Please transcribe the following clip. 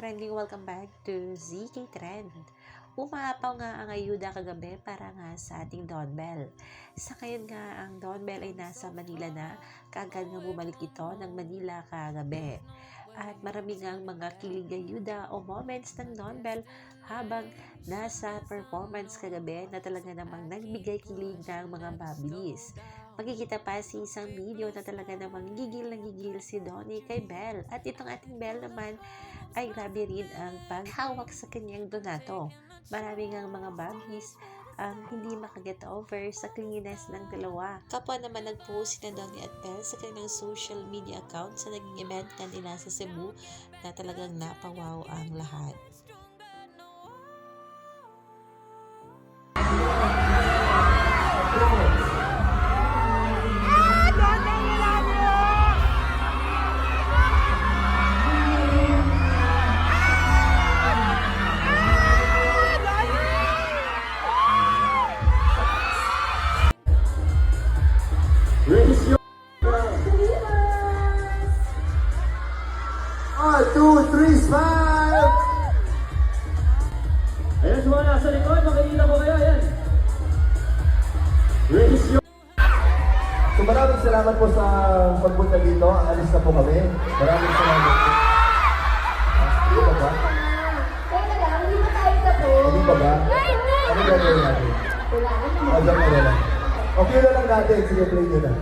ka-trending, welcome back to ZK Trend. Umaapaw nga ang ayuda kagabi para nga sa ating Don Bell. Sa ngayon nga, ang Don Bell ay nasa Manila na, kaagad nga bumalik ito ng Manila kagabi. At marami nga ang mga kilig ayuda o moments ng Don Bell habang nasa performance kagabi na talaga namang nagbigay kilig ng mga bablis. Makikita pa sa isang video na talaga namang gigil na gigil si Donnie kay Bell. At itong ating Bell naman ay grabe rin ang paghawak sa kanyang donato. Marami ngang mga bablis ang hindi makaget over sa clinginess ng dalawa. Kapwa naman nag-post na Donnie at Bell sa kanilang social media account sa naging event kanila sa Cebu na talagang napawaw ang lahat. Raise your 1, 2, 3, smile! Ayan, sa mga nasa likod, makikita mo kayo, ayan. Raise your... So maraming salamat po sa pagpunta dito. Alis na po kami. Maraming salamat po. Hindi ba ba? Teka lang, hindi ba tayo na po? Hindi ba ba? Ano gagawin natin? Wala. Hanggang na lang. Okay na lang natin. Sige, play nyo na.